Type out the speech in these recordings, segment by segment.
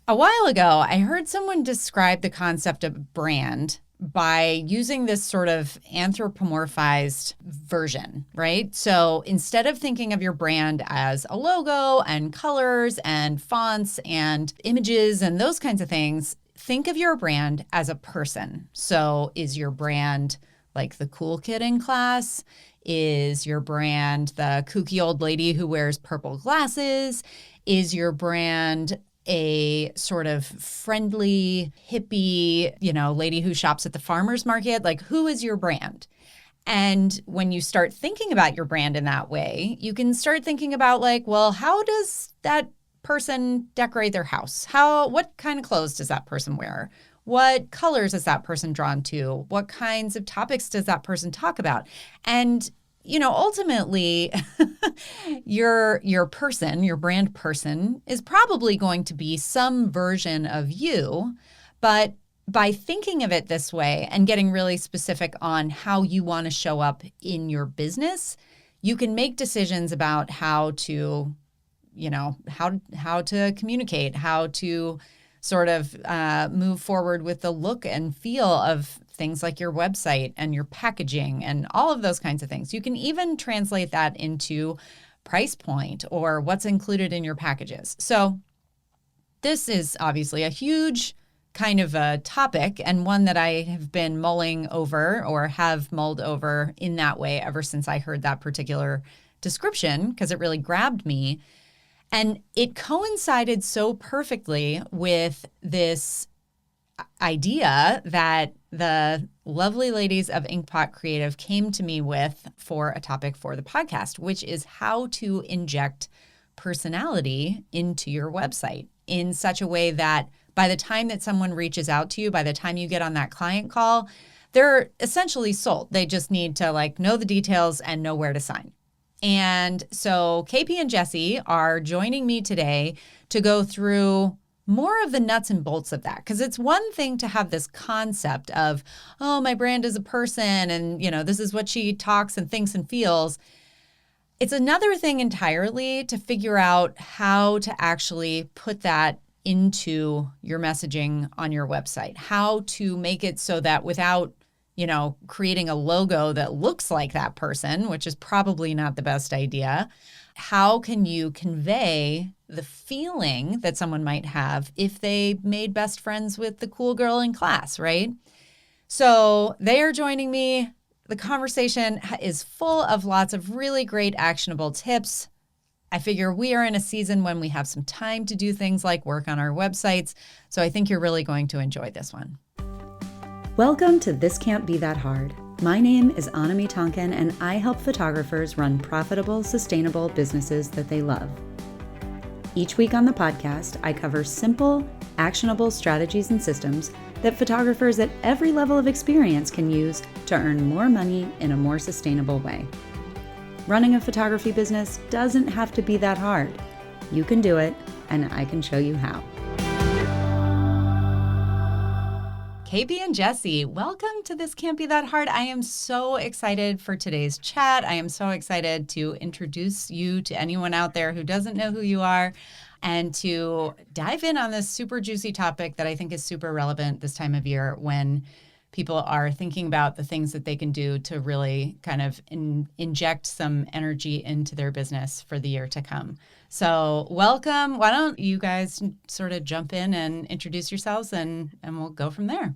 A while ago, I heard someone describe the concept of brand by using this sort of anthropomorphized version, right? So instead of thinking of your brand as a logo and colors and fonts and images and those kinds of things, think of your brand as a person. So is your brand like the cool kid in class? Is your brand the kooky old lady who wears purple glasses? Is your brand a sort of friendly, hippie, lady who shops at the farmer's market? Like, who is your brand? And when you start thinking about your brand in that way, you can start thinking about like, well, how does that person decorate their house? What kind of clothes does that person wear? What colors is that person drawn to? What kinds of topics does that person talk about? And ultimately, your person, your brand person, is probably going to be some version of you. But by thinking of it this way and getting really specific on how you want to show up in your business, you can make decisions about how to communicate, how to sort of move forward with the look and feel of things like your website and your packaging and all of those kinds of things. You can even translate that into price point or what's included in your packages. So this is obviously a huge kind of a topic and one that I have been mulling over or have mulled over in that way ever since I heard that particular description, because it really grabbed me. And it coincided so perfectly with this idea that the lovely ladies of Inkpot Creative came to me with for a topic for the podcast, which is how to inject personality into your website in such a way that by the time that someone reaches out to you, by the time you get on that client call, they're essentially sold. They just need to know the details and know where to sign. And so KP and Jessie are joining me today to go through more of the nuts and bolts of that. Because it's one thing to have this concept of, oh, my brand is a person and, this is what she talks and thinks and feels. It's another thing entirely to figure out how to actually put that into your messaging on your website, how to make it so that without creating a logo that looks like that person, which is probably not the best idea. How can you convey the feeling that someone might have if they made best friends with the cool girl in class, right? So they are joining me. The conversation is full of lots of really great actionable tips. I figure we are in a season when we have some time to do things like work on our websites. So I think you're really going to enjoy this one. Welcome to This Can't Be That Hard. My name is Anami Tonkin, and I help photographers run profitable, sustainable businesses that they love. Each week on the podcast, I cover simple, actionable strategies and systems that photographers at every level of experience can use to earn more money in a more sustainable way. Running a photography business doesn't have to be that hard. You can do it, and I can show you how. KP and Jessie, welcome to This Can't Be That Hard. I am so excited for today's chat. I am so excited to introduce you to anyone out there who doesn't know who you are and to dive in on this super juicy topic that I think is super relevant this time of year when people are thinking about the things that they can do to really kind of inject some energy into their business for the year to come. So welcome. Why don't you guys sort of jump in and introduce yourselves and we'll go from there.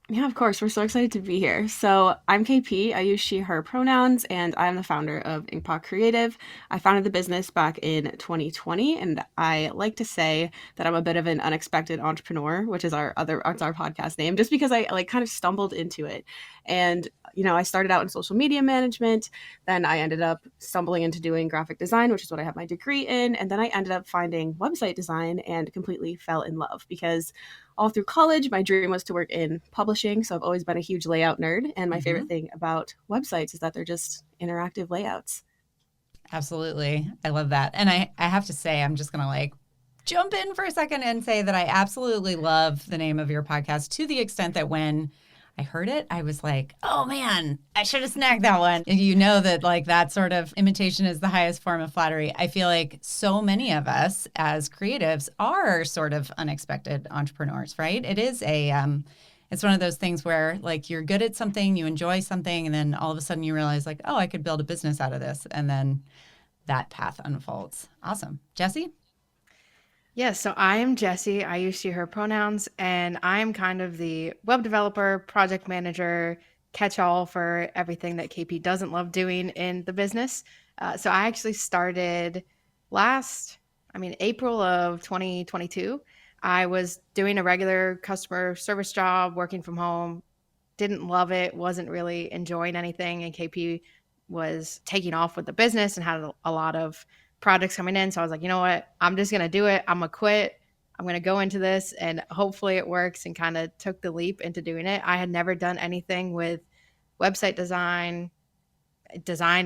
Yeah, of course. We're so excited to be here. So I'm KP. I use she, her pronouns, and I'm the founder of Inkpot Creative. I founded the business back in 2020, and I like to say that I'm a bit of an unexpected entrepreneur, which is our podcast name, just because I kind of stumbled into it. And I started out in social media management. Then I ended up stumbling into doing graphic design, which is what I have my degree in. And then I ended up finding website design and completely fell in love because all through college, my dream was to work in publishing. So I've always been a huge layout nerd. And my favorite thing about websites is that they're just interactive layouts. Absolutely. I love that. And I have to say, I'm just going to jump in for a second and say that I absolutely love the name of your podcast to the extent that when I heard it, I was like, oh man, I should have snagged that one. And you know that like that sort of imitation is the highest form of flattery. I feel like so many of us as creatives are sort of unexpected entrepreneurs, right? It is it's one of those things where like you're good at something, you enjoy something, and then all of a sudden you realize like, oh, I could build a business out of this. And then that path unfolds. Awesome. Jesse? Yeah, so I am Jessie. I use she, her pronouns, and I'm kind of the web developer, project manager, catch all for everything that KP doesn't love doing in the business. So I actually started April of 2022. I was doing a regular customer service job, working from home, didn't love it, wasn't really enjoying anything, and KP was taking off with the business and had a lot of projects coming in. So I was like, you know what? I'm just going to do it. I'm going to quit. I'm going to go into this and hopefully it works, and kind of took the leap into doing it. I had never done anything with website design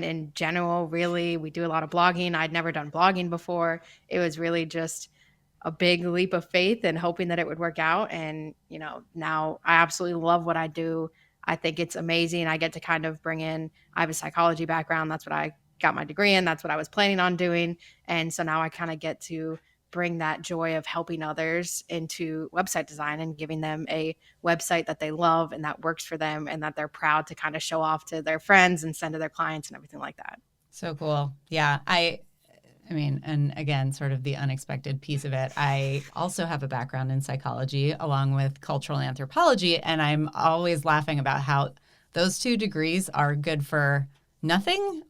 in general, really. We do a lot of blogging. I'd never done blogging before. It was really just a big leap of faith and hoping that it would work out. And, now I absolutely love what I do. I think it's amazing. I get to kind of I have a psychology background. That's what I got my degree in. That's what I was planning on doing. And so now I kind of get to bring that joy of helping others into website design and giving them a website that they love and that works for them and that they're proud to kind of show off to their friends and send to their clients and everything like that. So cool. Yeah. I mean, and again, sort of the unexpected piece of it. I also have a background in psychology along with cultural anthropology, and I'm always laughing about how those two degrees are good for nothing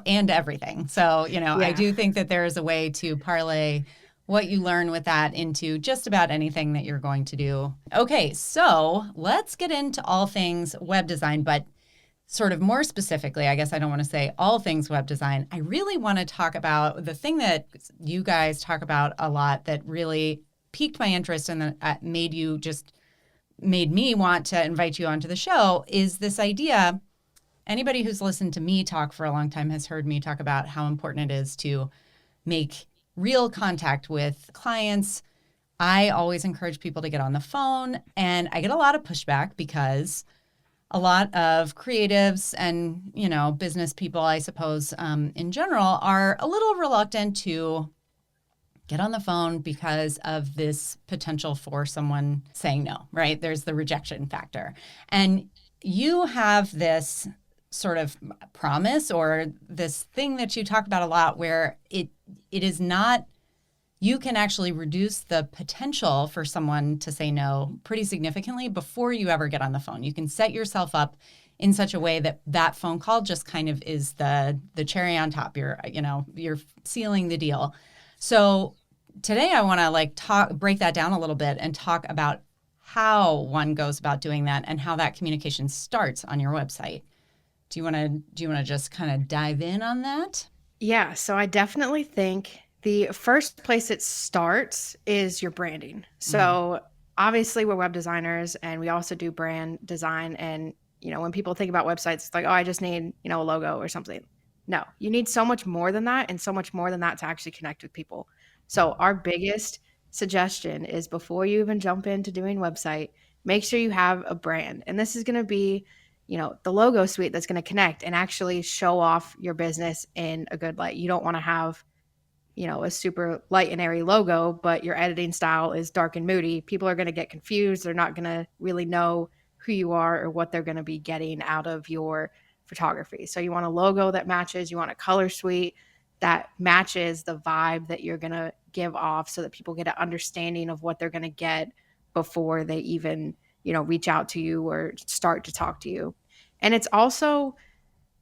and everything. So, I do think that there is a way to parlay what you learn with that into just about anything that you're going to do. Okay, so let's get into all things web design, but sort of more specifically, I guess I don't want to say all things web design. I really want to talk about the thing that you guys talk about a lot that really piqued my interest and that made me want to invite you onto the show is this idea. Anybody who's listened to me talk for a long time has heard me talk about how important it is to make real contact with clients. I always encourage people to get on the phone, and I get a lot of pushback because a lot of creatives and, business people, I suppose, in general, are a little reluctant to get on the phone because of this potential for someone saying no, right? There's the rejection factor. And you have this sort of promise or this thing that you talk about a lot where it is not, you can actually reduce the potential for someone to say no pretty significantly before you ever get on the phone. You can set yourself up in such a way that that phone call just kind of is the cherry on top. You're sealing the deal. So today I want to break that down a little bit and talk about how one goes about doing that and how that communication starts on your website. Do you want to just kind of dive in on that? Yeah, so I definitely think the first place it starts is your branding. So obviously we're web designers and we also do brand design. And, when people think about websites, it's like, oh, I just need, a logo or something. No, you need so much more than that, and so much more than that to actually connect with people. So our biggest suggestion is before you even jump into doing website, make sure you have a brand. And this is going to be, the logo suite that's going to connect and actually show off your business in a good light. You don't want to have a super light and airy logo, but your editing style is dark and moody. People are going to get confused. They're not going to really know who you are or what they're going to be getting out of your photography. So you want a logo that matches, you want a color suite that matches the vibe that you're going to give off so that people get an understanding of what they're going to get before they even, reach out to you or start to talk to you. And it's also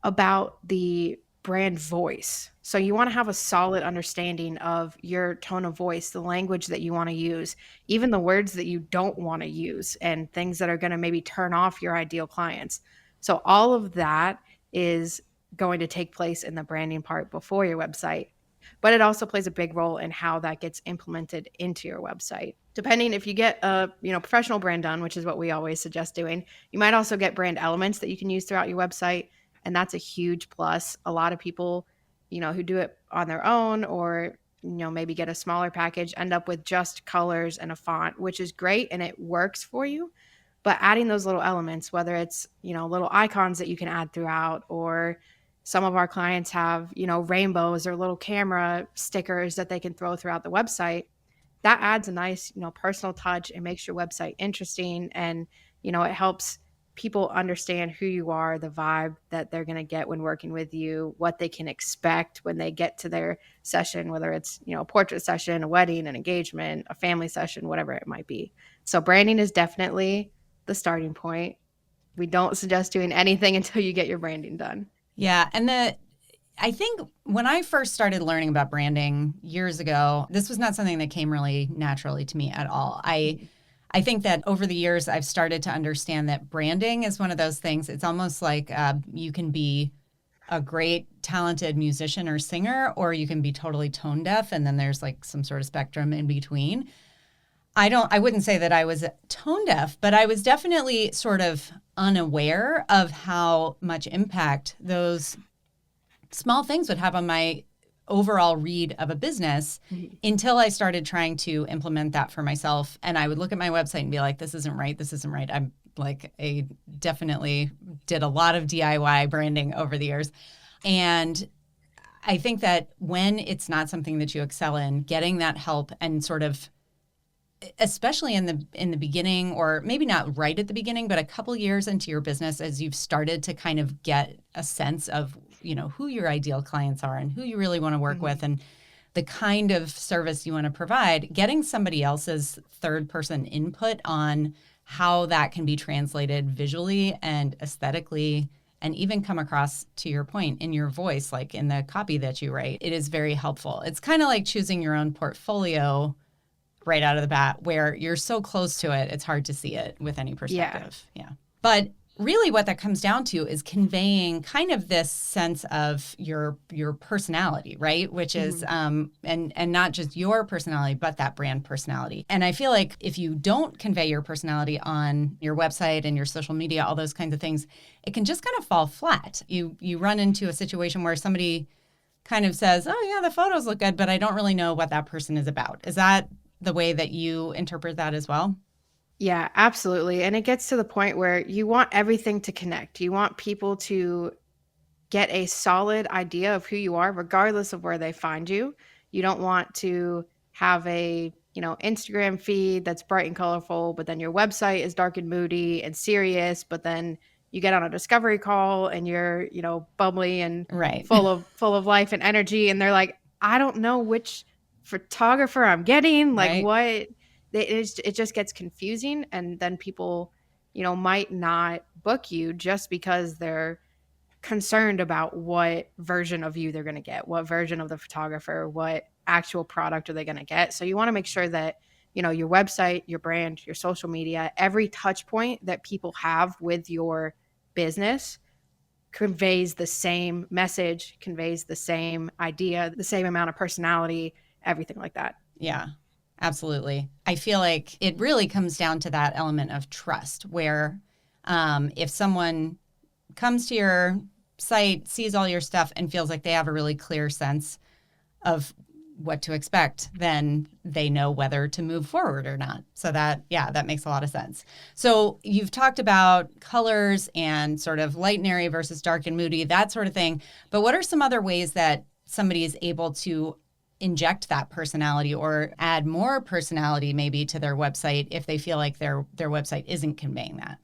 about the brand voice. So you want to have a solid understanding of your tone of voice, the language that you want to use, even the words that you don't want to use, and things that are going to maybe turn off your ideal clients. So all of that is going to take place in the branding part before your website. But it also plays a big role in how that gets implemented into your website. Depending if you get a professional brand done, which is what we always suggest doing, you might also get brand elements that you can use throughout your website. And that's a huge plus. A lot of people, who do it on their own or, maybe get a smaller package, end up with just colors and a font, which is great and it works for you. But adding those little elements, whether it's, little icons that you can add throughout, or some of our clients have, rainbows or little camera stickers that they can throw throughout the website, that adds a nice, personal touch and makes your website interesting. And, it helps people understand who you are, the vibe that they're going to get when working with you, what they can expect when they get to their session, whether it's, a portrait session, a wedding, an engagement, a family session, whatever it might be. So branding is definitely the starting point. We don't suggest doing anything until you get your branding done. Yeah. And I think when I first started learning about branding years ago, this was not something that came really naturally to me at all. I think that over the years, I've started to understand that branding is one of those things. It's almost like you can be a great talented musician or singer, or you can be totally tone deaf. And then there's like some sort of spectrum in between. I wouldn't say that I was tone deaf, but I was definitely sort of unaware of how much impact those small things would have on my overall read of a business until I started trying to implement that for myself. And I would look at my website and be like, this isn't right. This isn't right. I'm like, I definitely did a lot of DIY branding over the years. And I think that when it's not something that you excel in, getting that help and sort of, especially in the beginning, or maybe not right at the beginning, but a couple years into your business, as you've started to kind of get a sense of, who your ideal clients are and who you really want to work with and the kind of service you want to provide, getting somebody else's third person input on how that can be translated visually and aesthetically, and even come across, to your point, in your voice, like in the copy that you write, it is very helpful. It's kind of like choosing your own portfolio right out of the bat, where you're so close to it, it's hard to see it with any perspective. Yeah. But really what that comes down to is conveying kind of this sense of your personality, right? Which is, and not just your personality, but that brand personality. And I feel like if you don't convey your personality on your website and your social media, all those kinds of things, it can just kind of fall flat. You run into a situation where somebody kind of says, oh yeah, the photos look good, but I don't really know what that person is about. Is that the way that you interpret that as well? Yeah, absolutely. And it gets to the point where you want everything to connect. You want people to get a solid idea of who you are, regardless of where they find you. You don't want to have a, Instagram feed that's bright and colorful, but then your website is dark and moody and serious, but then you get on a discovery call and you're, bubbly and right. full of life and energy. And they're like, I don't know which photographer I'm getting, like right. what it just gets confusing. And then people, might not book you just because they're concerned about what version of you they're going to get, what version of the photographer, what actual product are they going to get. So you want to make sure that, your website, your brand, your social media, every touch point that people have with your business conveys the same message, conveys the same idea, the same amount of personality, everything like that. Yeah, absolutely. I feel like it really comes down to that element of trust, where if someone comes to your site, sees all your stuff, and feels like they have a really clear sense of what to expect, then they know whether to move forward or not. So that makes a lot of sense. So you've talked about colors and sort of light and airy versus dark and moody, that sort of thing. But what are some other ways that somebody is able to inject that personality or add more personality maybe to their website if they feel like their website isn't conveying that?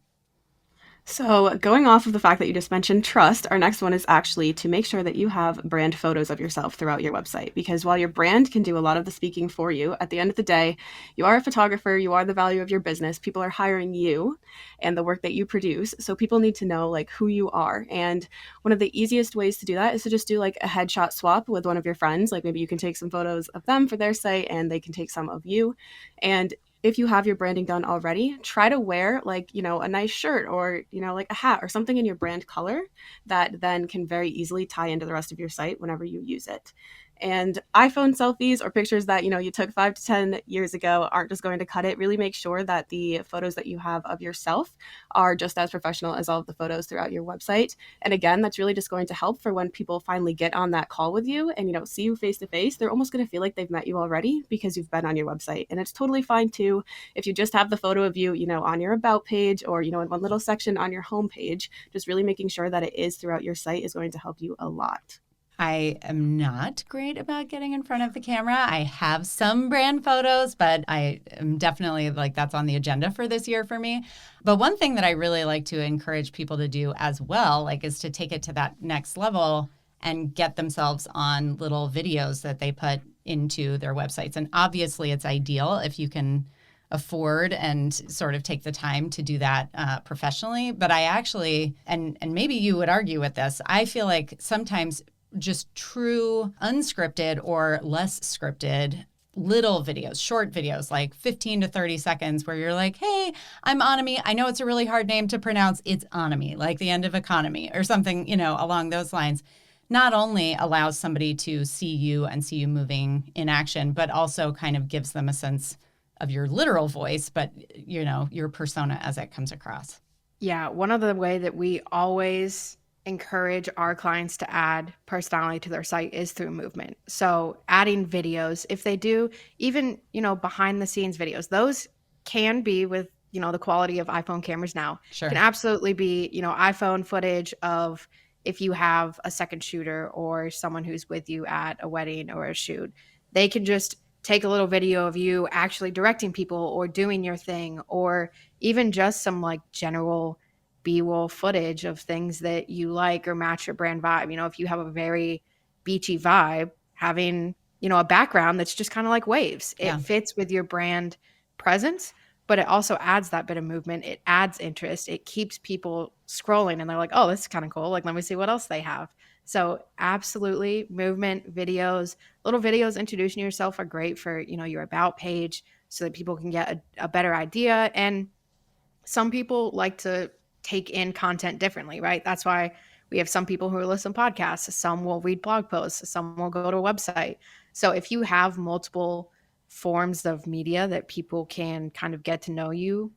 So going off of the fact that you just mentioned trust, our next one is actually to make sure that you have brand photos of yourself throughout your website. Because while your brand can do a lot of the speaking for you, at the end of the day, you are a photographer, you are the value of your business. People are hiring you and the work that you produce. So people need to know like who you are. And one of the easiest ways to do that is to just do like a headshot swap with one of your friends. Like maybe you can take some photos of them for their site and they can take some of you. And if you have your branding done already, try to wear like, a nice shirt or, like a hat or something in your brand color that then can very easily tie into the rest of your site whenever you use it. And iPhone selfies or pictures that, you took 5 to 10 years ago aren't just going to cut it. Really make sure that the photos that you have of yourself are just as professional as all of the photos throughout your website. And again, that's really just going to help for when people finally get on that call with you and, see you face to face. They're almost going to feel like they've met you already because you've been on your website. And it's totally fine too if you just have the photo of you, on your about page or, in one little section on your home page. Just really making sure that it is throughout your site is going to help you a lot. I am not great about getting in front of the camera. I have some brand photos, but I am definitely that's on the agenda for this year for me. But one thing that I really like to encourage people to do as well, is to take it to that next level and get themselves on little videos that they put into their websites. And obviously it's ideal if you can afford and sort of take the time to do that professionally. But I actually, and maybe you would argue with this, I feel like sometimes just true unscripted or less scripted little videos, short videos, like 15 to 30 seconds where you're like, hey, I'm Anami. I know it's a really hard name to pronounce. It's Anami, like the end of economy or something, along those lines. Not only allows somebody to see you and see you moving in action, but also kind of gives them a sense of your literal voice, but, your persona as it comes across. Yeah, one of the way that we always encourage our clients to add personality to their site is through movement. So adding videos, if they do, even, behind the scenes videos, those can be with, the quality of iPhone cameras now. Sure. Can absolutely be, iPhone footage of if you have a second shooter or someone who's with you at a wedding or a shoot. They can just take a little video of you actually directing people or doing your thing, or even just some general B-roll footage of things that you like or match your brand vibe. If you have a very beachy vibe, having, a background that's just kind of like waves. Yeah. It fits with your brand presence, but it also adds that bit of movement. It adds interest. It keeps people scrolling and they're like, oh, this is kind of cool. Let me see what else they have. So absolutely, movement, videos, little videos introducing yourself are great for, your about page so that people can get a better idea. And some people like to take in content differently, right? That's why we have some people who listen to podcasts. Some will read blog posts. Some will go to a website. So if you have multiple forms of media that people can kind of get to know you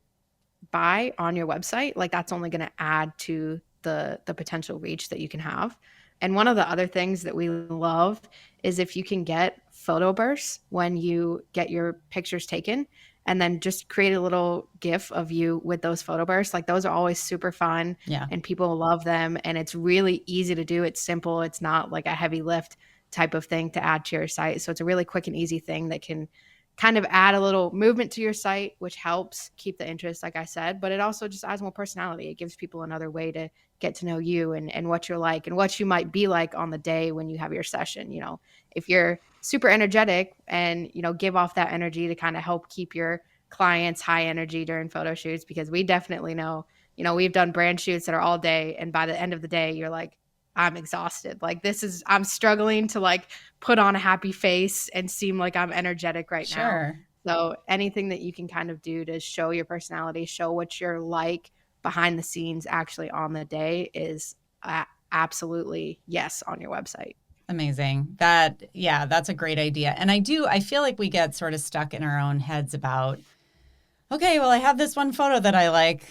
by on your website, that's only going to add to the potential reach that you can have. And one of the other things that we love is if you can get photo bursts when you get your pictures taken, and then just create a little GIF of you with those photo bursts. Those are always super fun. Yeah. And people love them. And it's really easy to do. It's simple. It's not like a heavy lift type of thing to add to your site. So it's a really quick and easy thing that can kind of add a little movement to your site, which helps keep the interest, like I said, but it also just adds more personality. It gives people another way to get to know you and what you're like and what you might be like on the day when you have your session. If you're super energetic and, give off that energy to kind of help keep your clients high energy during photo shoots, because we definitely know, we've done brand shoots that are all day. And by the end of the day, you're like, I'm exhausted. I'm struggling to put on a happy face and seem like I'm energetic right now. So anything that you can kind of do to show your personality, show what you're like behind the scenes actually on the day is absolutely yes on your website. Amazing. That's a great idea. And I feel like we get sort of stuck in our own heads about, okay, well, I have this one photo that I like.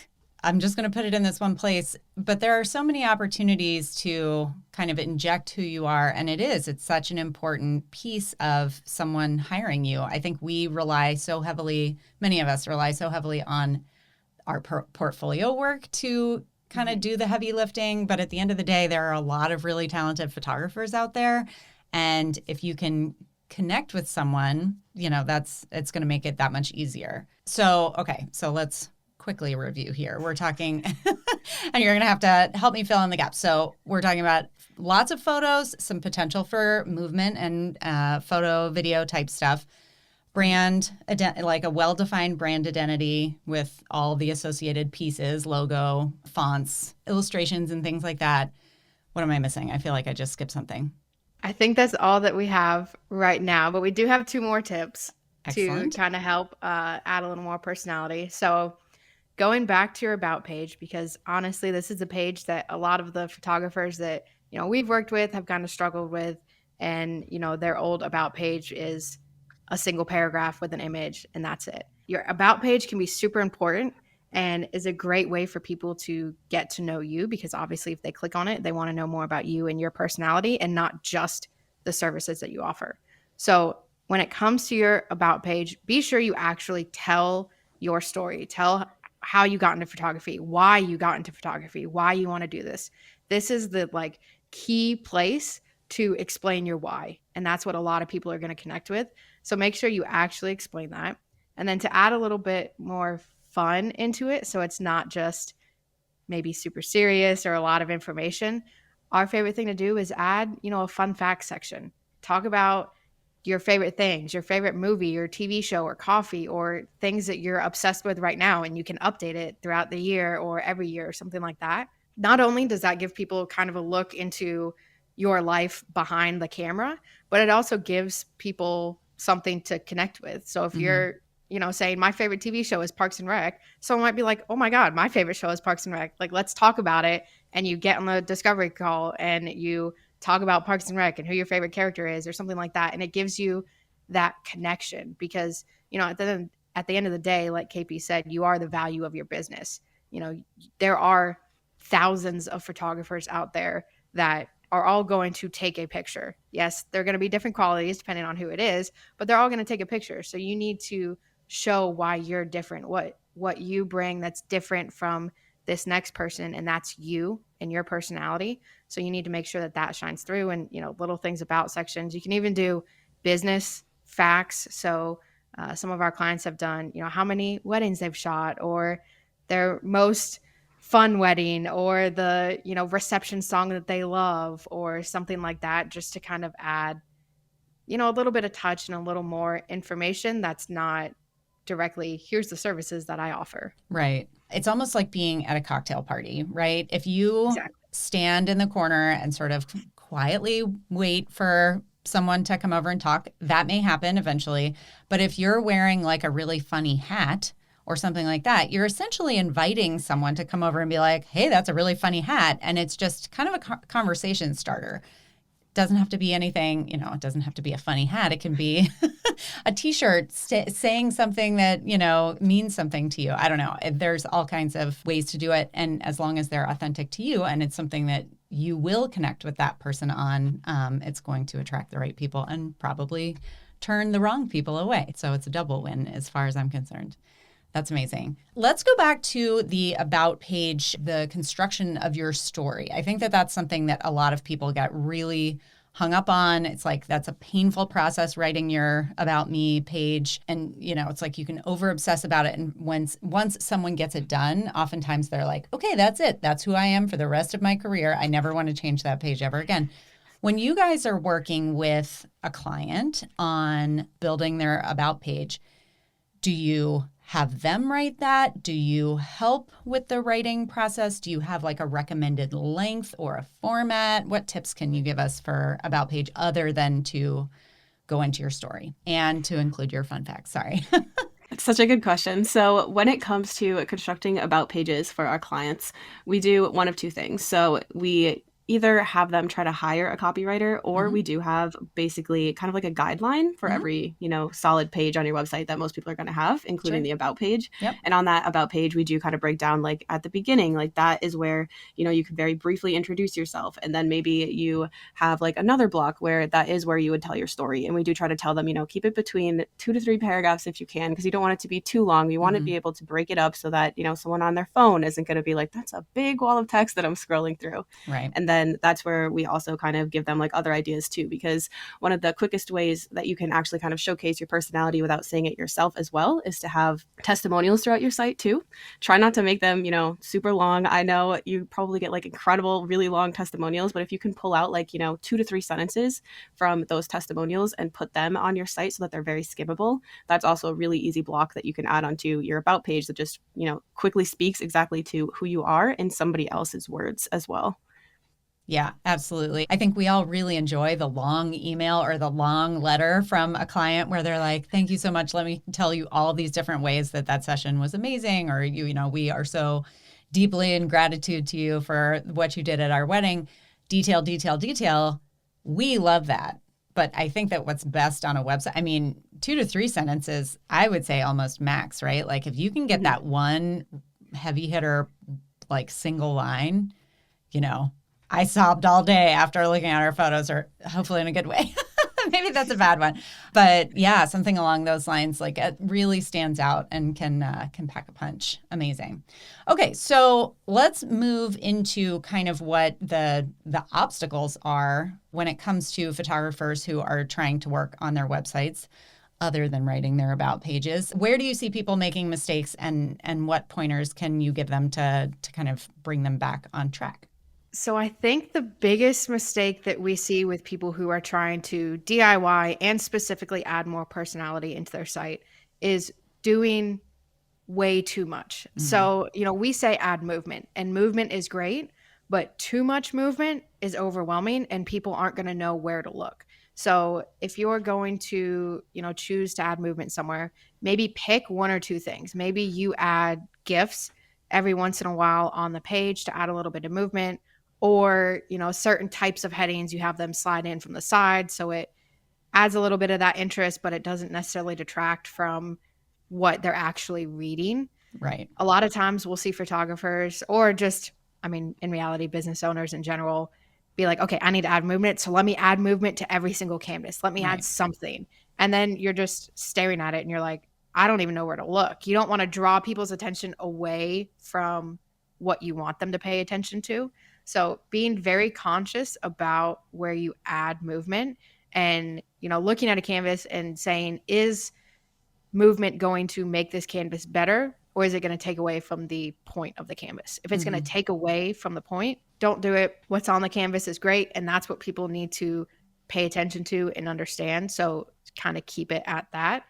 I'm just going to put it in this one place. But there are so many opportunities to kind of inject who you are. And it's such an important piece of someone hiring you. I think many of us rely so heavily on our portfolio work to kind of do the heavy lifting. But at the end of the day, there are a lot of really talented photographers out there. And if you can connect with someone, it's going to make it that much easier. So let's quickly review here. We're talking, and you're going to have to help me fill in the gaps. So we're talking about lots of photos, some potential for movement and photo, video type stuff. Brand, like a well-defined brand identity with all the associated pieces, logo, fonts, illustrations, and things like that. What am I missing? I feel like I just skipped something. I think that's all that we have right now, but we do have 2 more tips. Excellent. To kind of help add a little more personality. So going back to your about page, because honestly, this is a page that a lot of the photographers that we've worked with have kind of struggled with. and their old about page is a single paragraph with an image, and that's it. Your about page can be super important and is a great way for people to get to know you, because obviously if they click on it, they want to know more about you and your personality and not just the services that you offer. So when it comes to your about page, be sure you actually tell your story. Tell how you got into photography, why you got into photography, why you want to do this. This is the key place to explain your why. And that's what a lot of people are going to connect with. So make sure you actually explain that. And then to add a little bit more fun into it, so it's not just maybe super serious or a lot of information, our favorite thing to do is add, a fun fact section. Talk about your favorite things, your favorite movie or TV show or coffee or things that you're obsessed with right now, and you can update it throughout the year or every year or something like that. Not only does that give people kind of a look into your life behind the camera, but it also gives people something to connect with. So if you're, saying my favorite TV show is Parks and Rec, someone might be like, oh my God, my favorite show is Parks and Rec. Let's talk about it. And you get on the discovery call and you talk about Parks and Rec and who your favorite character is or something like that. And it gives you that connection because, at the end of the day, like KP said, you are the value of your business. There are thousands of photographers out there that are all going to take a picture. Yes, they're going to be different qualities depending on who it is, but they're all going to take a picture. So you need to show why you're different, what you bring that's different from this next person, and that's you and your personality. So you need to make sure that shines through. And little things about sections. You can even do business facts. So some of our clients have done how many weddings they've shot, or their most fun wedding, or the reception song that they love, or something like that, just to kind of add a little bit of touch and a little more information that's not directly, here's the services that I offer. Right. It's almost like being at a cocktail party, right? If you Exactly. stand in the corner and sort of quietly wait for someone to come over and talk, that may happen eventually. But if you're wearing a really funny hat or something like that, you're essentially inviting someone to come over and be like, hey, that's a really funny hat. And it's just kind of a conversation starter. Doesn't have to be anything, it doesn't have to be a funny hat. It can be a t-shirt saying something that, means something to you. I don't know. There's all kinds of ways to do it. And as long as they're authentic to you and it's something that you will connect with that person on, it's going to attract the right people and probably turn the wrong people away. So it's a double win as far as I'm concerned. That's amazing. Let's go back to the about page, the construction of your story. I think that that's something that a lot of people get really hung up on. It's that's a painful process, writing your about me page. And, it's you can over obsess about it. And once someone gets it done, oftentimes they're like, okay, that's it. That's who I am for the rest of my career. I never want to change that page ever again. When you guys are working with a client on building their about page, do you have them write that? Do you help with the writing process? Do you have a recommended length or a format? What tips can you give us for about page other than to go into your story and to include your fun facts? Sorry. It's such a good question. So when it comes to constructing about pages for our clients, we do one of two things. So we either have them try to hire a copywriter, or we do have basically kind of a guideline for every, solid page on your website that most people are going to have, including the about page. Yep. And on that about page, we do kind of break down at the beginning, that is where, you can very briefly introduce yourself. And then maybe you have another block where that is where you would tell your story. And we do try to tell them, keep it between 2 to 3 paragraphs if you can, because you don't want it to be too long. You want to be able to break it up so that, someone on their phone isn't going to be like, that's a big wall of text that I'm scrolling through. Right. And then that's where we also kind of give them other ideas too, because one of the quickest ways that you can actually kind of showcase your personality without saying it yourself as well is to have testimonials throughout your site too. Try not to make them, super long. I know you probably get incredible, really long testimonials, but if you can pull out 2 to 3 sentences from those testimonials and put them on your site so that they're very skimmable, that's also a really easy block that you can add onto your about page that just, quickly speaks exactly to who you are in somebody else's words as well. Yeah, absolutely. I think we all really enjoy the long email or the long letter from a client where they're like, thank you so much. Let me tell you all these different ways that session was amazing. Or, we are so deeply in gratitude to you for what you did at our wedding. Detail, detail, detail. We love that. But I think that what's best on a website, I mean, 2 to 3 sentences, I would say almost max, right? Like if you can get that one heavy hitter, like single line, you know, I sobbed all day after looking at our photos, or hopefully in a good way. Maybe that's a bad one. But yeah, something along those lines, like it really stands out and can pack a punch. Amazing. Okay, so let's move into kind of what the obstacles are when it comes to photographers who are trying to work on their websites other than writing their about pages. Where do you see people making mistakes, and what pointers can you give them to kind of bring them back on track? So I think the biggest mistake that we see with people who are trying to DIY and specifically add more personality into their site is doing way too much. So, we say add movement, and movement is great, but too much movement is overwhelming and people aren't going to know where to look. So, if you're going to, choose to add movement somewhere, maybe pick one or two things. Maybe you add GIFs every once in a while on the page to add a little bit of movement, or, certain types of headings, you have them slide in from the side. So it adds a little bit of that interest, but it doesn't necessarily detract from what they're actually reading. Right. A lot of times we'll see photographers, or just, in reality, business owners in general, be like, okay, I need to add movement. So let me add movement to every single canvas. Let me add something. And then you're just staring at it and you're like, I don't even know where to look. You don't want to draw people's attention away from what you want them to pay attention to. So being very conscious about where you add movement and, looking at a canvas and saying, is movement going to make this canvas better, or is it going to take away from the point of the canvas? If it's going to take away from the point, don't do it. What's on the canvas is great, and that's what people need to pay attention to and understand. So kind of keep it at that.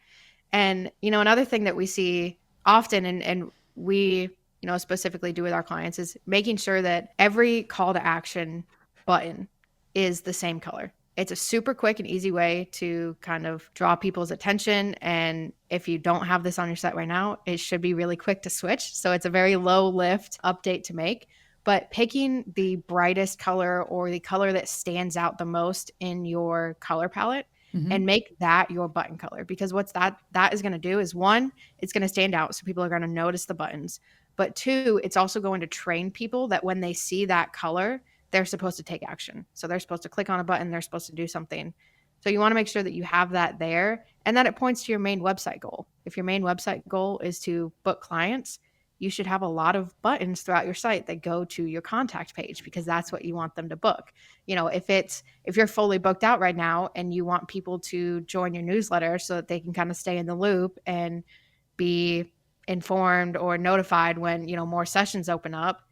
And, another thing that we see often, and we, specifically do with our clients, is making sure that every call to action button is the same color. It's a super quick and easy way to kind of draw people's attention. And if you don't have this on your site right now, it should be really quick to switch. So it's a very low lift update to make. But picking the brightest color, or the color that stands out the most in your color palette, and make that your button color. Because what's that is going to do is, one, it's going to stand out. So people are going to notice the buttons. But two, it's also going to train people that when they see that color, they're supposed to take action. So they're supposed to click on a button. They're supposed to do something. So you want to make sure that you have that there, and that it points to your main website goal. If your main website goal is to book clients, you should have a lot of buttons throughout your site that go to your contact page, because that's what you want them to book. If you're fully booked out right now and you want people to join your newsletter so that they can kind of stay in the loop and be informed or notified when, more sessions open up,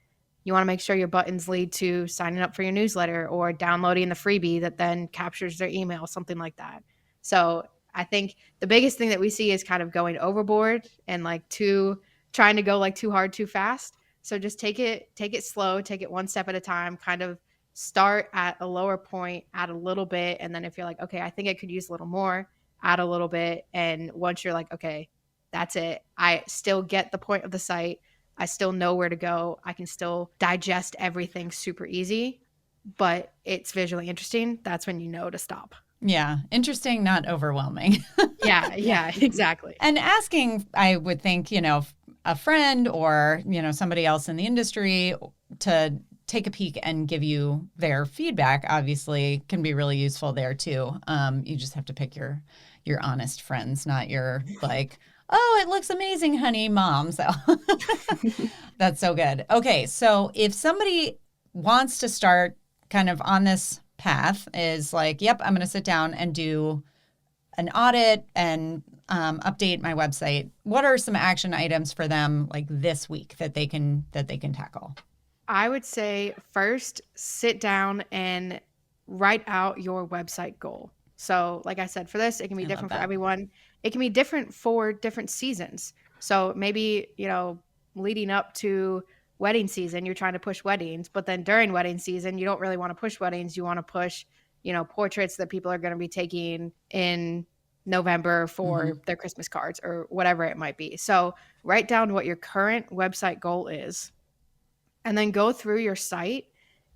you want to make sure your buttons lead to signing up for your newsletter or downloading the freebie that then captures their email, something like that. So I think the biggest thing that we see is kind of going overboard and trying to go like too hard, too fast. So just take it slow, take it one step at a time, kind of start at a lower point, add a little bit. And then if you're like, okay, I think I could use a little more, add a little bit. And once you're like, okay, that's it, I still get the point of the site, I still know where to go, I can still digest everything super easy, but it's visually interesting, that's when you know to stop. Yeah. Interesting, not overwhelming. Yeah, exactly. And asking, I would think, a friend or, somebody else in the industry to take a peek and give you their feedback, obviously can be really useful there too. You just have to pick your honest friends, not your like, oh, it looks amazing, honey, mom. So that's so good. Okay. So if somebody wants to start kind of on this path, is like, yep, I'm going to sit down and do an audit and update my website, what are some action items for them like this week that they can tackle? I would say first, sit down and write out your website goal. So like I said, for this, it can be different for everyone. It can be different for different seasons. So maybe, leading up to wedding season, you're trying to push weddings, but then during wedding season, you don't really want to push weddings. You want to push, portraits that people are going to be taking in November for their Christmas cards or whatever it might be. So write down what your current website goal is, and then go through your site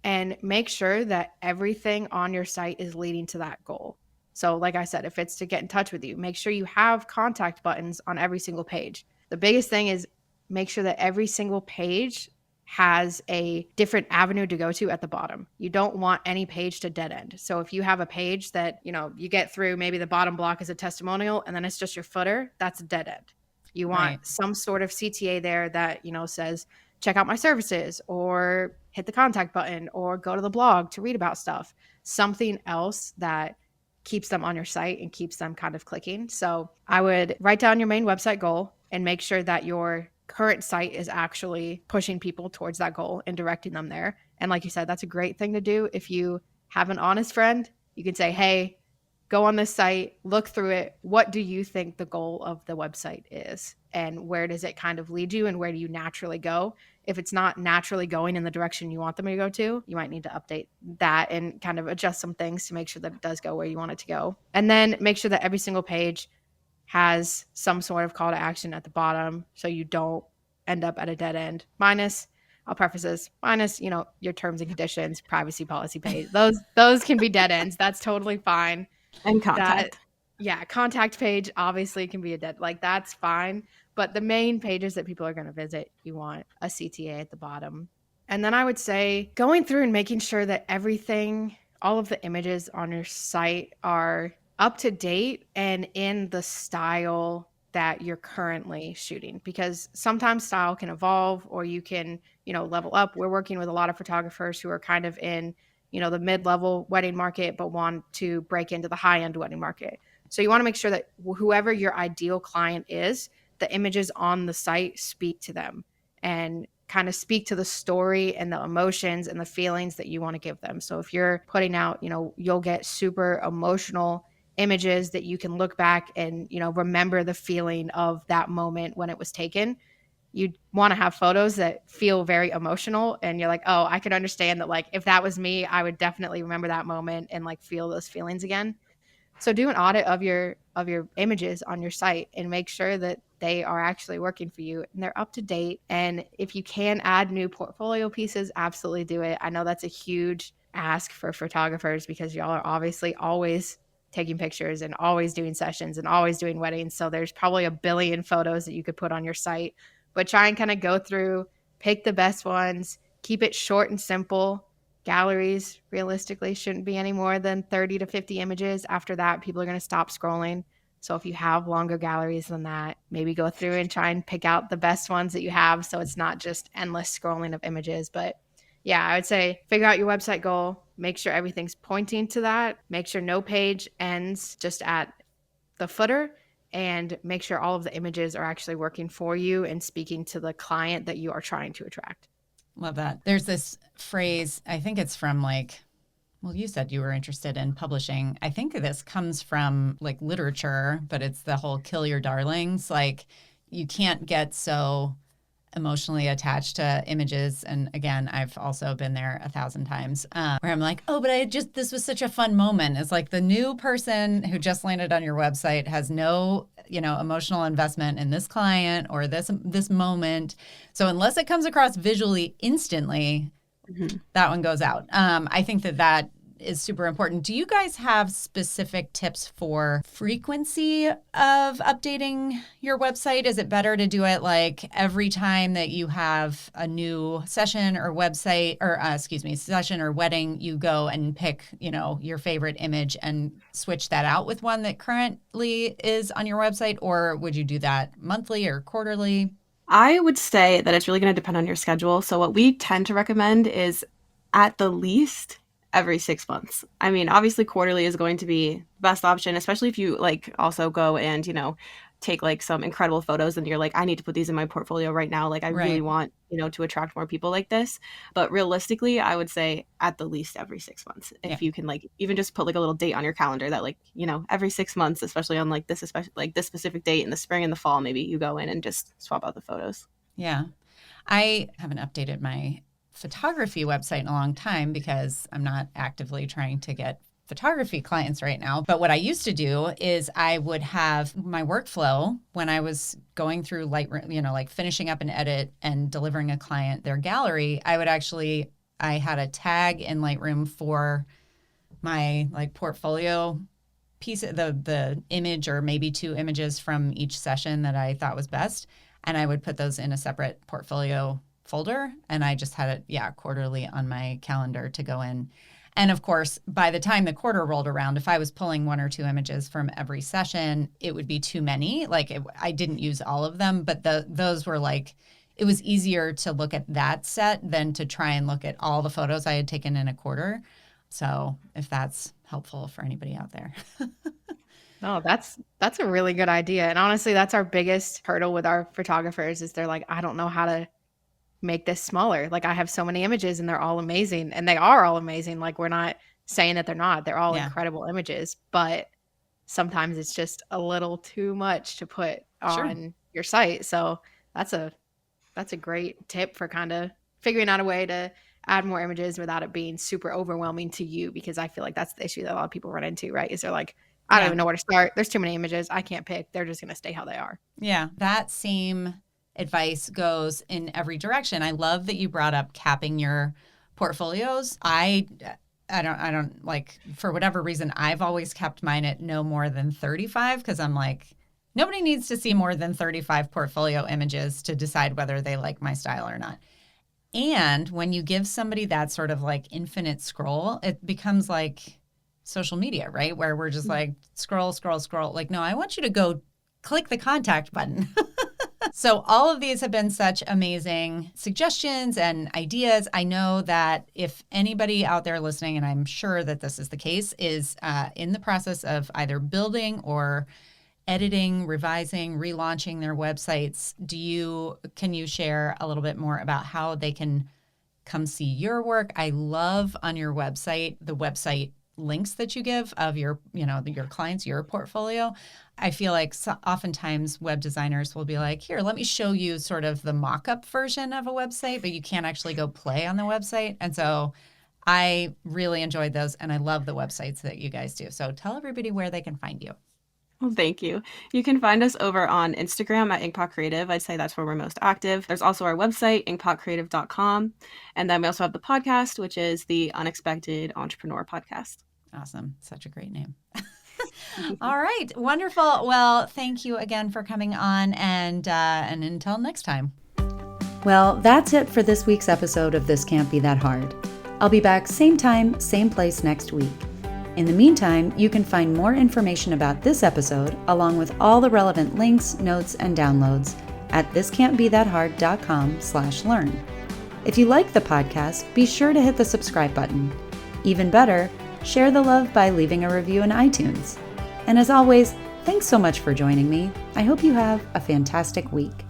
and make sure that everything on your site is leading to that goal. So, like I said, if it's to get in touch with you, make sure you have contact buttons on every single page. The biggest thing is make sure that every single page has a different avenue to go to at the bottom. You don't want any page to dead end. So if you have a page that, you get through, maybe the bottom block is a testimonial and then it's just your footer, that's a dead end. You want Right. some sort of CTA there that, says, check out my services, or hit the contact button, or go to the blog to read about stuff. Something else that keeps them on your site and keeps them kind of clicking. So I would write down your main website goal and make sure that your current site is actually pushing people towards that goal and directing them there. And like you said, that's a great thing to do. If you have an honest friend, you can say, hey, go on this site, look through it. What do you think the goal of the website is? And where does it kind of lead you? And where do you naturally go? If it's not naturally going in the direction you want them to go to, you might need to update that and kind of adjust some things to make sure that it does go where you want it to go. And then make sure that every single page has some sort of call to action at the bottom so you don't end up at a dead end. I'll preface this, minus, your terms and conditions, privacy policy page. Those can be dead ends. That's totally fine. And contact. Contact page obviously can be that's fine. But the main pages that people are going to visit, you want a CTA at the bottom. And then I would say going through and making sure that everything, all of the images on your site are up to date and in the style that you're currently shooting, because sometimes style can evolve, or you can, level up. We're working with a lot of photographers who are kind of in, the mid-level wedding market, but want to break into the high-end wedding market. So you want to make sure that whoever your ideal client is, the images on the site speak to them and kind of speak to the story and the emotions and the feelings that you want to give them. So if you're putting out, you'll get super emotional images that you can look back and, remember the feeling of that moment when it was taken. You want to have photos that feel very emotional, and you're like, oh, I can understand that. Like, if that was me, I would definitely remember that moment and feel those feelings again. So do an audit of your images on your site and make sure that they are actually working for you and they're up to date. And if you can add new portfolio pieces, absolutely do it. I know that's a huge ask for photographers because y'all are obviously always taking pictures and always doing sessions and always doing weddings. So there's probably a billion photos that you could put on your site, but try and kind of go through, pick the best ones, keep it short and simple. Galleries realistically shouldn't be any more than 30 to 50 images. After that, people are going to stop scrolling. So if you have longer galleries than that, maybe go through and try and pick out the best ones that you have, so it's not just endless scrolling of images. But yeah, I would say figure out your website goal, make sure everything's pointing to that, make sure no page ends just at the footer, and make sure all of the images are actually working for you and speaking to the client that you are trying to attract. Love that. There's this phrase, I think it's from well, you said you were interested in publishing. I think this comes from literature, but it's the whole kill your darlings. You can't get so emotionally attached to images. And again, I've also been there 1,000 times where I'm like, oh, but this was such a fun moment. It's like the new person who just landed on your website has no, emotional investment in this client or this moment. So unless it comes across visually instantly, that one goes out. I think that is super important. Do you guys have specific tips for frequency of updating your website? Is it better to do it every time that you have a new session or website or session or wedding, you go and pick, your favorite image and switch that out with one that currently is on your website? Or would you do that monthly or quarterly? I would say that it's really going to depend on your schedule. So what we tend to recommend is at the least every 6 months. I mean, obviously quarterly is going to be the best option, especially if you also go and, take some incredible photos and you're like, I need to put these in my portfolio right now. I really want, to attract more people like this. But realistically, I would say at the least every 6 months. If you can even just put a little date on your calendar that every 6 months, especially on this specific date in the spring and the fall, maybe you go in and just swap out the photos. Yeah. I haven't updated my photography website in a long time because I'm not actively trying to get photography clients right now. But what I used to do is I would have my workflow when I was going through Lightroom, finishing up an edit and delivering a client their gallery. I had a tag in Lightroom for my portfolio piece of the image or maybe 2 images from each session that I thought was best. And I would put those in a separate portfolio folder. And I just had it, quarterly on my calendar to go in. And of course, by the time the quarter rolled around, if I was pulling 1 or 2 images from every session, it would be too many. Like I didn't use all of them, but those were like, it was easier to look at that set than to try and look at all the photos I had taken in a quarter. So if that's helpful for anybody out there. No, that's a really good idea. And honestly, that's our biggest hurdle with our photographers is they're like, I don't know how to make this smaller. Like I have so many images and they're all amazing, and they are all amazing. Like we're not saying that they're not. They're all incredible images, but sometimes it's just a little too much to put on your site. So that's a great tip for kind of figuring out a way to add more images without it being super overwhelming to you, because I feel like that's the issue that a lot of people run into, right? Is they're like, I don't even know where to start. There's too many images. I can't pick. They're just going to stay how they are. Yeah, that same advice goes in every direction. I love that you brought up capping your portfolios. I don't like, for whatever reason, I've always kept mine at no more than 35 because I'm like, nobody needs to see more than 35 portfolio images to decide whether they like my style or not. And when you give somebody that sort of like infinite scroll, it becomes like social media, right? Where we're just like scroll. Like, no, I want you to go click the contact button. So all of these have been such amazing suggestions and ideas. I know that if anybody out there listening, and I'm sure that this is the case, is in the process of either building or editing, revising, relaunching their websites, can you share a little bit more about how they can come see your work? I love on your website, the website links that you give of your clients, your portfolio. I feel like oftentimes web designers will be like, here, let me show you sort of the mock-up version of a website, but you can't actually go play on the website. And so I really enjoyed those, and I love the websites that you guys do. So tell everybody where they can find you. Well, thank you. You can find us over on Instagram at Inkpot Creative. I'd say that's where we're most active. There's also our website, inkpotcreative.com. And then we also have the podcast, which is the Unexpected Entrepreneur Podcast. Awesome. Such a great name. All right. Wonderful. Well, thank you again for coming on, and until next time. Well, that's it for this week's episode of This Can't Be That Hard. I'll be back same time, same place next week. In the meantime, you can find more information about this episode, along with all the relevant links, notes, and downloads at thiscan'tbethathard.com/learn. If you like the podcast, be sure to hit the subscribe button. Even better, share the love by leaving a review in iTunes. And as always, thanks so much for joining me. I hope you have a fantastic week.